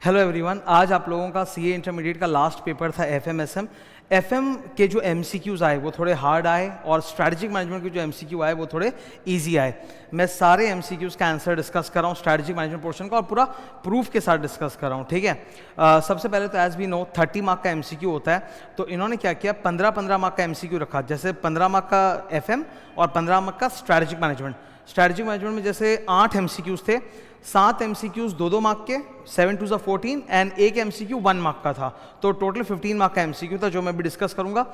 Hello everyone, आज आप लोगों का सीए इंटरमीडिएट का लास्ट पेपर था एफएमएसएम। एफएम के जो एमसीक्यूज आए वो थोड़े हार्ड आए और स्ट्रैटेजिक मैनेजमेंट के जो एमसीक्यू आए वो थोड़े इजी आए। मैं सारे एमसीक्यूज का आंसर डिस्कस कर रहा हूँ स्ट्रैटेजिक मैनेजमेंट पोर्शन का और पूरा प्रूफ के साथ डिस्कस कर रहा हूँ, ठीक है। सबसे पहले तो एज वी नो 30 मार्क का एमसीक्यू होता है, तो इन्होंने क्या किया 15-15 मार्क का एमसीक्यू रखा। जैसे 15 मार्क का एफएम और 15 मार्क का स्ट्रैटेजिक मैनेजमेंट। स्ट्रैटेजिक मैनेजमेंट में जैसे 8 एमसीक्यूज थे, 7 एमसीक्यूज 2-2 मार्क के, 7 2 14 एंड एक एमसीक्यू 1 मार्क का था, तो टोटल 15 मार्क का एमसीक्यू था जो मैं भी डिस्कस करूंगा।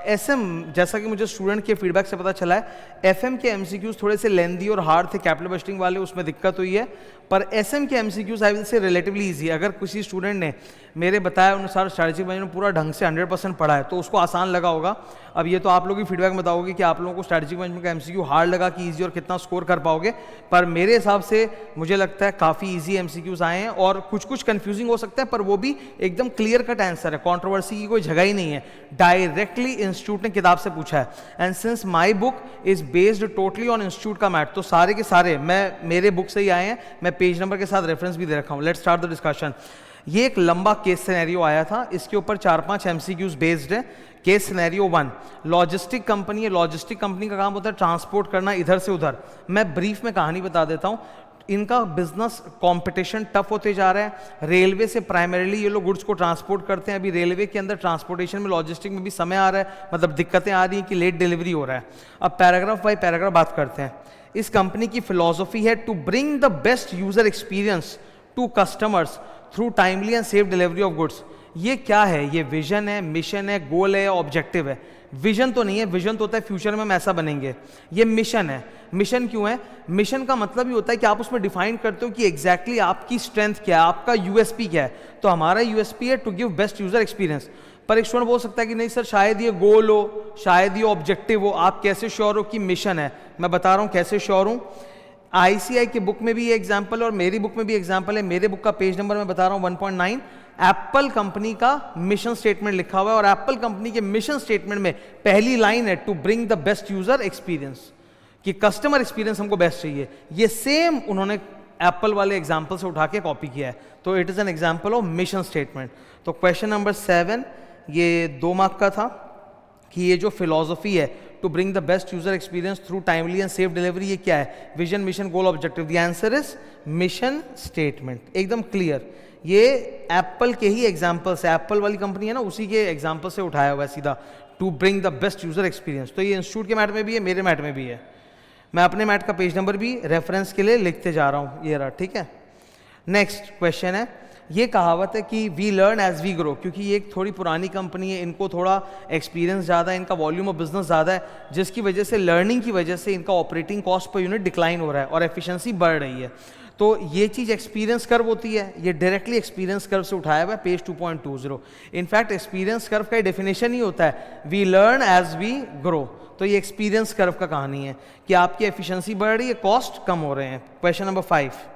एसएम, जैसा कि मुझे स्टूडेंट के फीडबैक से पता चला है, एफएम के एमसीक्यूज थोड़े से लेंदी और हार्ड थे, कैपिटल बस्टिंग वाले, उसमें दिक्कत हुई है। पर एसएम के MCQs I will say relatively easy. अगर किसी स्टूडेंट ने मेरे बताया अनुसार स्ट्रैटेजिक मैनेजमेंट पूरा ढंग से 100% पढ़ा है तो उसको आसान लगा होगा। अब ये तो आप लोग ही फीडबैक बताओगे कि आप लोगों को स्ट्रैटेजिक मैनेजमेंट का एमसीक्यू हार्ड लगा कि ईजी और कितना स्कोर कर पाओगे। पर मेरे हिसाब से मुझे लगता है काफ़ी ईजी एमसीक्यूज आए हैं और कुछ कुछ कंफ्यूजिंग हो सकता है, पर वो भी एकदम क्लियर कट आंसर है, कंट्रोवर्सी की कोई जगह ही नहीं है। डायरेक्टली इंस्टीट्यूट ने किताब से पूछा है and since my book is based totally on institute का मैथ, तो सारे के सारे मेरे बुक से ही आए हैं। मैं पेज नंबर के साथ रेफरेंस भी दे रखा हूँ। Let's start the discussion. ये एक लंबा केस सिनेरियो आया था, इसके ऊपर 4-5 एमसीक्यूज बेस्ड है। केस सिनेरियो 1, लॉजिस्टिक कंपनी है। लॉजिस्टिक कंपनी का काम होता है ट्रांसपोर्ट करना इधर से उधर। मैं ब्रीफ में कहानी बता देता हूँ। इनका बिजनेस कंपटीशन टफ होते जा रहा है। रेलवे से प्राइमरीली ये लोग गुड्स को ट्रांसपोर्ट करते हैं। अभी रेलवे के अंदर ट्रांसपोर्टेशन में, लॉजिस्टिक में भी समय आ रहा है, मतलब दिक्कतें आ रही हैं कि लेट डिलीवरी हो रहा है। अब पैराग्राफ बाय पैराग्राफ बात करते हैं। इस कंपनी की फिलॉसफी है to bring the best user experience to customers through timely and safe delivery of goods. ये क्या है? ये विजन है, मिशन है, गोल है, ऑब्जेक्टिव है। विजन तो नहीं है, विजन तो होता है फ्यूचर में हम ऐसा बनेंगे। ये मिशन है। मिशन क्यों है? मिशन का मतलब ये होता है कि आप उसमें डिफाइन करते हो कि एग्जैक्टली आपकी स्ट्रेंथ क्या है, आपका यूएसपी क्या है। तो हमारा यूएसपी है to give best user experience. पर एक स्टूडेंट बोल सकता है कि नहीं सर, शायद ये गोल हो, शायद ये ऑब्जेक्टिव हो। आप कैसे श्योर हो कि मिशन है? मैं बता रहा हूँ कैसे श्योर हूँ। आईसीआई की बुक में भी ये एग्जाम्पल है और मेरी बुक में भी एग्जाम्पल है। मेरे बुक का पेज नंबर मैं बता रहा हूँ 1.9। एप्पल कंपनी का मिशन स्टेटमेंट लिखा हुआ है और एप्पल कंपनी के मिशन स्टेटमेंट में पहली लाइन है to bring the best user experience, कि कस्टमर एक्सपीरियंस हमको बेस्ट चाहिए। ये सेम उन्होंने एप्पल वाले एग्जाम्पल से उठा के कॉपी किया है, तो it is an example of mission statement. तो क्वेश्चन नंबर 7 ये 2 मार्क का था कि ये जो फिलॉसफी है to bring the best user experience through timely and safe delivery, ये क्या है? Vision, mission, goal, objective. The answer is mission statement, एकदम क्लियर। ये एप्पल के ही एग्जाम्पल से, एप्पल वाली कंपनी है ना, उसी के एग्जाम्पल से उठाया हुआ है सीधा, to bring the best user experience. तो ये इंस्टीट्यूट के मैट में भी है, मेरे मैट में भी है। मैं अपने मैट का पेज नंबर भी रेफरेंस के लिए लिखते जा रहा हूँ, ये रहा, ठीक है। नेक्स्ट क्वेश्चन है, ये कहावत है कि we learn as we grow, क्योंकि ये एक थोड़ी पुरानी कंपनी है, इनको थोड़ा एक्सपीरियंस ज़्यादा है, इनका वॉल्यूम ऑफ बिजनेस ज़्यादा है, जिसकी वजह से लर्निंग की वजह से इनका operating cost per unit decline हो रहा है और एफिशिएंसी बढ़ रही है। तो ये चीज़ एक्सपीरियंस कर्व होती है, ये डायरेक्टली एक्सपीरियंस कर्व से उठाया हुआ है, पेज 2.20। इनफैक्ट एक्सपीरियंस कर्व का डेफिनेशन ही होता है we learn as we grow. तो ये एक्सपीरियंस कर्व का कहानी है कि आपकी एफिशिएंसी बढ़ रही है, कॉस्ट कम हो रहे हैं। Question number 5,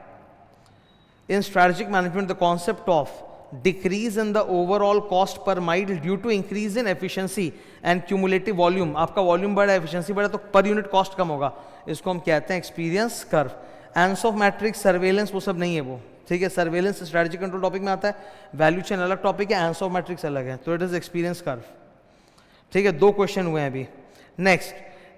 in strategic management the concept of decrease in the overall cost per mile due to increase in efficiency and cumulative volume, आपका वॉल्यूम बढ़ा, एफिशिएंसी बढ़ा तो पर यूनिट कॉस्ट कम होगा, इसको हम कहते हैं experience curve. Answer of matrix, surveillance वो सब नहीं है वो, ठीक है। सर्वेलेंस स्ट्रेटेजिक कंट्रोल टॉपिक में आता है, वैल्यू चेन अलग टॉपिक है, आंसर ऑफ मैट्रिक्स अलग है, तो इट इज एक्सपीरियंस कर्व, ठीक है। 2 क्वेश्चन हुए हैं अभी। नेक्स्ट,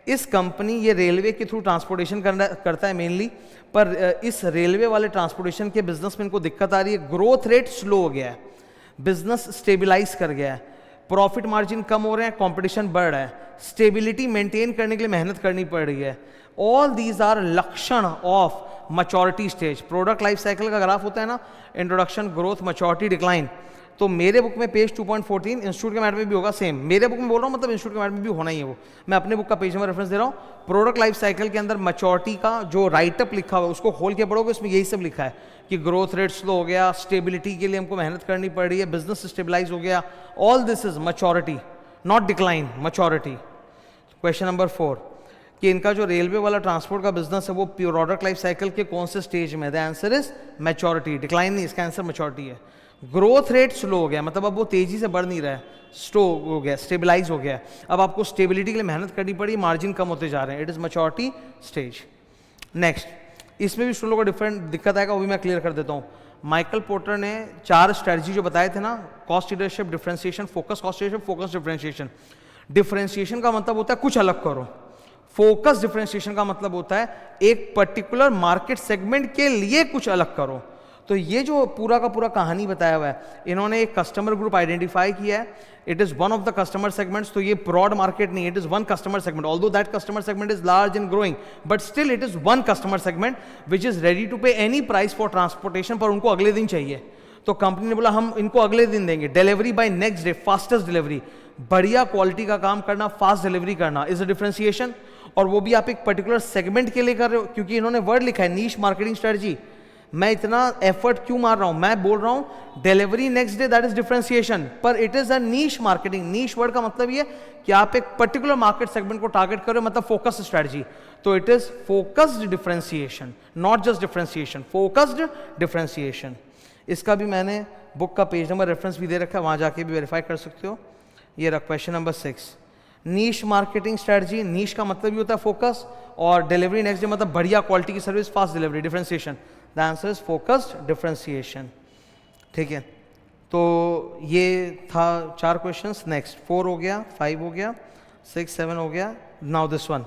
इस कंपनी ये रेलवे के थ्रू ट्रांसपोर्टेशन करता है मेनली, पर इस रेलवे वाले ट्रांसपोर्टेशन के बिजनेस में इनको दिक्कत आ रही है। ग्रोथ रेट स्लो हो गया है, बिजनेस स्टेबिलाइज कर गया है, प्रॉफिट मार्जिन कम हो रहे हैं, कंपटीशन बढ़ रहा है, स्टेबिलिटी मेंटेन करने के लिए मेहनत करनी पड़ रही है। ऑल दीज आर लक्षण of maturity stage. Product life cycle का ग्राफ होता है ना, इंट्रोडक्शन, ग्रोथ, मैच्योरिटी, डिक्लाइन। तो मेरे बुक में पेज 2.14, इंस्टीट्यूट के मैट में भी होगा सेम। मेरे बुक में बोल रहा हूँ, मतलब इंस्टीट्यूट के मैट में भी होना ही है वो। मैं अपने बुक का पेज नंबर रेफरेंस दे रहा हूँ। प्रोडक्ट लाइफ साइकिल के अंदर मैच्योरिटी का जो राइटअप लिखा हुआ है उसको खोल के पढ़ोगे, उसमें यही सब लिखा है कि ग्रोथ रेट स्लो हो गया, स्टेबिलिटी के लिए हमको मेहनत करनी पड़ रही है, बिजनेस स्टेबिलाइज हो गया। All this is maturity, not decline, maturity. Question number 4 कि इनका जो रेलवे वाला ट्रांसपोर्ट का बिजनेस है वो प्रोडक्ट लाइफ साइकिल के कौन से स्टेज में है? The answer is maturity, decline नहीं, इसका आंसर मैच्योरिटी है। ग्रोथ रेट स्लो हो गया, मतलब अब वो तेजी से बढ़ नहीं रहा है, स्लो हो गया, स्टेबलाइज हो गया। अब आपको स्टेबिलिटी के लिए मेहनत करनी पड़ी, मार्जिन कम होते जा रहे हैं, it is maturity stage. Next, इसमें भी स्टूडेंटों को डिफरेंट दिक्कत आएगा, वो भी मैं क्लियर कर देता हूँ। माइकल पोर्टर ने 4 स्ट्रेटजी जो बताए थे ना, cost leadership, differentiation, focus cost leadership, focus differentiation. Differentiation का मतलब होता है कुछ अलग करो, फोकस डिफरेंशिएशन का मतलब होता है एक पर्टिकुलर मार्केट सेगमेंट के लिए कुछ अलग करो। तो ये जो पूरा का पूरा कहानी बताया हुआ है, इन्होंने एक कस्टमर ग्रुप आइडेंटिफाई किया है, it is one of the customer segments. तो ये ब्रॉड मार्केट नहीं, it is one customer segment, although that customer segment is large and growing, but still it is one customer segment which is ready to pay any price for transportation, पर उनको अगले दिन चाहिए। तो company ने बोला हम इनको अगले दिन देंगे, delivery by next day, fastest delivery, बढ़िया क्वालिटी का काम करना, फास्ट डिलीवरी करना इज अ डिफरेंशिएशन। और वो भी आप एक पर्टिकुलर सेगमेंट के लिए कर रहे हो, क्योंकि इन्होंने वर्ड लिखा है नीश मार्केटिंग स्ट्रेटजी। मैं इतना एफर्ट क्यों मार रहा हूं, मैं बोल रहा हूं delivery next day, that is differentiation, पर it is a niche marketing. Niche word का मतलब ये कि आप एक पर्टिकुलर मार्केट सेगमेंट को टारगेट कर रहे हो, मतलब फोकस स्ट्रेटजी। तो it is focused differentiation, not just differentiation, focused differentiation. इसका भी मैंने बुक का पेज नंबर रेफरेंस भी दे रखा है, वहां जाके भी वेरीफाई कर सकते हो। ये रहा क्वेश्चन नंबर 6, नीश मार्केटिंग स्ट्रेटजी। नीश का मतलब भी होता है फोकस, और डिलीवरी नेक्स्ट डे मतलब बढ़िया क्वालिटी की service, fast delivery, differentiation. The answer is focused differentiation. ठीक है, तो ये था 4 क्वेश्चंस। नेक्स्ट 4 हो गया, 5 हो गया, 6, 7 हो गया। नाउ दिस वन,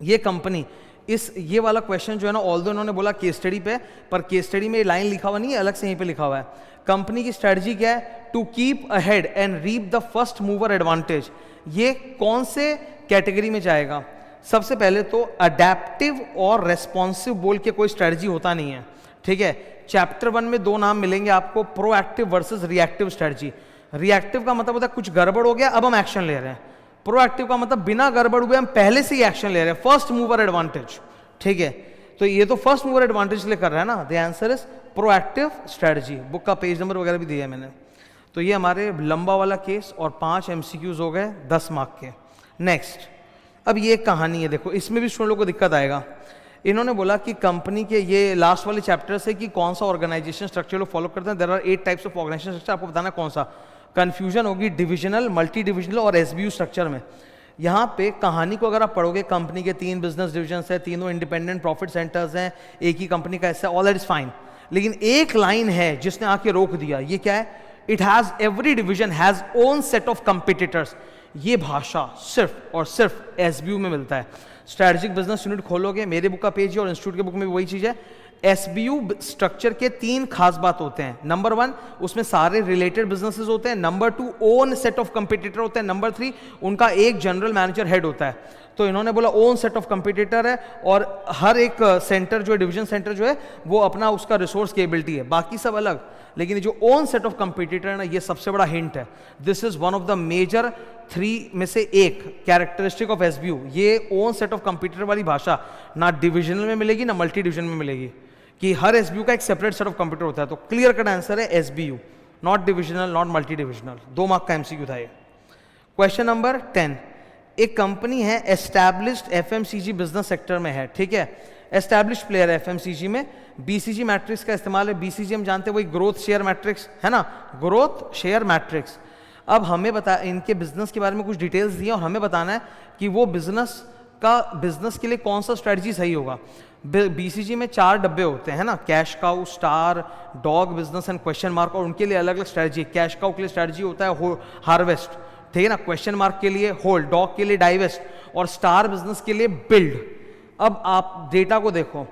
ये कंपनी, ये वाला क्वेश्चन जो है ना, ऑल्दो इन्होंने बोला केस स्टडी पे, पर केस स्टडी में लाइन लिखा हुआ नहीं है, अलग से यहीं पे लिखा हुआ है। कंपनी की स्ट्रेटजी क्या है? To keep ahead and reap the first mover advantage. ये कौन से कैटेगरी में जाएगा? सबसे पहले तो अडेप्टिव और रेस्पॉन्सिव बोल के कोई स्ट्रेटजी होता नहीं है, ठीक है। चैप्टर 1 में 2 नाम मिलेंगे आपको, proactive versus reactive strategy. Reactive का मतलब होता है कुछ गड़बड़ हो गया, अब हम एक्शन ले रहे हैं। प्रोएक्टिव का मतलब बिना गड़बड़ हुए हम पहले से ही एक्शन ले रहे हैं, फर्स्ट मूवर एडवांटेज, ठीक है। तो ये तो फर्स्ट मूवर एडवांटेज ले कर रहा है ना, the answer is proactive strategy. Book का पेज नंबर वगैरह भी दिया है मैंने। तो ये हमारे लंबा वाला केस और 5 MCQs हो गए 10 मार्क के। नेक्स्ट, अब ये कहानी है, देखो इसमें भी स्टूडेंट लोगों को दिक्कत आएगा। इन्होंने बोला कि कंपनी के, ये लास्ट वाले चैप्टर से, कि कौन सा ऑर्गेनाइजेशन स्ट्रक्चर लोग फॉलो करते हैं। There are 8 types of organisation structure, आपको बताना कौन सा। कंफ्यूजन होगी डिविजनल, मल्टी डिविजनल और SBU स्ट्रक्चर में। यहाँ पे कहानी को अगर आप पढ़ोगे, कंपनी के 3 बिजनेस डिविजन है, तीनों इंडिपेंडेंट प्रॉफिट सेंटर्स हैं, एक ही कंपनी का ऐसा, ऑल दैट इज फाइन। लेकिन एक लाइन है जिसने आके रोक दिया, ये क्या है? It has, every division has own set of competitors. ये भाषा सिर्फ और सिर्फ SBU में मिलता है। स्ट्रेटेजिक बिजनेस यूनिट खोलोगे, मेरे बुक का पेज है और इंस्टीट्यूट के बुक में भी वही चीज है। SBU स्ट्रक्चर के 3 खास बात होते हैं। नंबर 1, उसमें सारे रिलेटेड बिजनेसेस होते हैं। Number 2, own set of competitor होते हैं। नंबर 3, उनका एक जनरल मैनेजर हेड होता है। तो इन्होंने बोला ओन सेट ऑफ कंपिटिटर है, और हर एक सेंटर जो है, डिवीजन सेंटर जो है, वो अपना उसका रिसोर्स केबिलिटी है, बाकी सब अलग। लेकिन जो ओन सेट ऑफ कंपिटिटर है ना, ये सबसे बड़ा हिंट है। This is one of the major 3 में से एक कैरेक्टरिस्टिक ऑफ SBU। ये ओन सेट ऑफ कंपिटिटर वाली भाषा ना डिविजनल में मिलेगी ना मल्टी डिविजन में मिलेगी, कि हर SBU का एक सेपरेट सेट ऑफ कंप्यूटर होता है। तो क्लियर कट आंसर है SBU, not divisional, not multi divisional. 2 mark का MCQ था ये। क्वेश्चन नंबर 10, एक कंपनी है एस्टैब्लिश्ड FMCG बिजनेस सेक्टर में है, ठीक है। एस्टैब्लिश्ड प्लेयर है FMCG में। BCG मैट्रिक्स का इस्तेमाल है। BCG हम जानते हैं वही ग्रोथ शेयर मैट्रिक्स है ना, ग्रोथ शेयर मैट्रिक्स। अब हमें बता, इनके बिजनेस के बारे में कुछ डिटेल्स दिए और हमें बताना है कि वो बिजनेस के लिए कौन सा स्ट्रेटजी सही होगा। BCG में 4 डब्बे होते हैं ना, cash cow, star, dog business and question mark, और उनके लिए अलग अलग स्ट्रेटजी। कैश काउ के लिए स्ट्रेटजी होता है हार्वेस्ट, ठीक है ना, क्वेश्चन मार्क के लिए होल्ड, डॉग के लिए डाइवेस्ट, और स्टार बिजनेस के लिए बिल्ड। अब आप डेटा को देखो,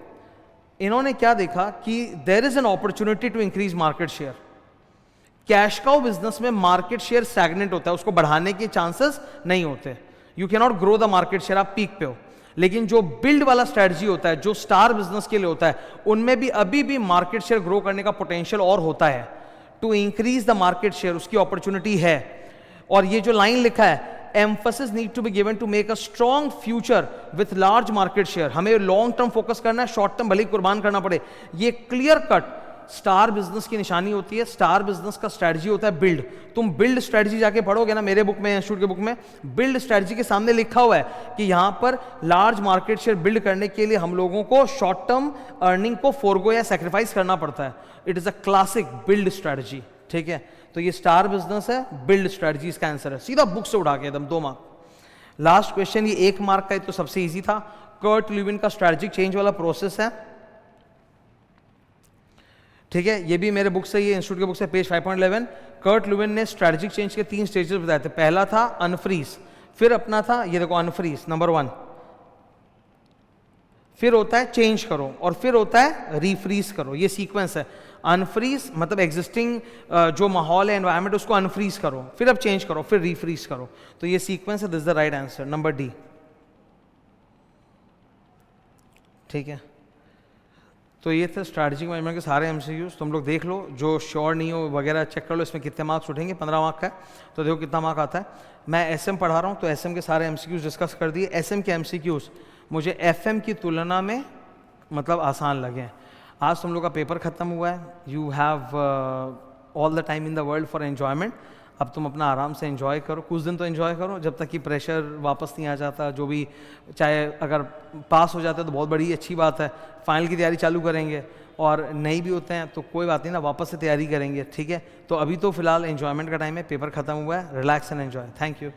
इन्होंने क्या देखा कि there is an opportunity to increase market share. Cash cow business में मार्केट शेयर स्टैग्नेंट होता है, उसको बढ़ाने के चांसेस नहीं होते। You can not grow the market share, आप पीक पे हो। लेकिन जो बिल्ड वाला स्ट्रेटजी होता है, जो स्टार बिजनेस के लिए होता है, उनमें भी अभी भी मार्केट शेयर ग्रो करने का पोटेंशियल और होता है। To increase the market share, उसकी अपॉर्चुनिटी है। और ये जो लाइन लिखा है, emphasis need to be given to make a strong future with large market share, हमें लॉन्ग टर्म फोकस करना है, शॉर्ट टर्म भले ही कुर्बान करना पड़े। ये क्लियर कट स्टार बिजनेस की निशानी होती है। स्टार बिजनेस का स्ट्रेटजी होता है बिल्ड। तुम बिल्ड स्ट्रेटजी जाके पढ़ोगे ना, मेरे बुक में, इंस्टीट्यूट के बुक में, बिल्ड स्ट्रेटजी के सामने लिखा हुआ है कि यहां पर लार्ज मार्केट शेयर बिल्ड करने के लिए हम लोगों को शॉर्ट टर्म अर्निंग को फोरगो या सैक्रिफाइस करना पड़ता है। It is a classic build strategy, ठीक है। तो ये स्टार बिजनेस है, बिल्ड स्ट्रेटजी इसका आंसर है, सीधा बुक से उठा के एकदम 2 मार्क। लास्ट क्वेश्चन, ये 1 मार्क का है, तो सबसे इजी था। कर्ट ल्यूविन का स्ट्रेटजिक चेंज वाला प्रोसेस है, ठीक है, ये भी मेरे बुक से, ये इंस्टीट्यूट के बुक से, पेज 5.11। कर्ट लुविन ने स्ट्रैटेजिक चेंज के 3 स्टेजेस बताए थे। पहला था अनफ्रीज, फिर अपना था ये देखो अनफ्रीज नंबर 1, फिर होता है चेंज करो, और फिर होता है रीफ्रीज करो। ये सीक्वेंस है। अनफ्रीज मतलब एग्जिस्टिंग जो माहौल है, एनवायरनमेंट, उसको अनफ्रीज करो, फिर अब चेंज करो, फिर रीफ्रीज करो। तो ये सीक्वेंस है, this is the right answer, number D. ठीक है, तो ये थे स्ट्रैटेजिक मैनेजमेंट के सारे एमसीक्यूज। तुम लोग देख लो, जो श्योर नहीं हो वगैरह चेक कर लो इसमें कितने मार्क्स उठेंगे। 15 मार्क का है, तो देखो कितना मार्क आता है। मैं एसएम पढ़ा रहा हूँ, तो एसएम के सारे एमसीक्यूज डिस्कस कर दिए। एसएम के एमसीक्यूज मुझे एफएम की तुलना में मतलब आसान लगे हैं। आज तुम लोग का पेपर खत्म हुआ है, you have all the time in the world for enjoyment. अब तुम अपना आराम से एंजॉय करो, कुछ दिन तो एंजॉय करो जब तक कि प्रेशर वापस नहीं आ जाता। जो भी, चाहे अगर पास हो जाते हैं तो बहुत बड़ी अच्छी बात है, फाइनल की तैयारी चालू करेंगे, और नहीं भी होते हैं तो कोई बात नहीं ना, वापस से तैयारी करेंगे। ठीक है, तो अभी तो फिलहाल एंजॉयमेंट का टाइम है, पेपर खत्म हुआ है, relax and enjoy. Thank you.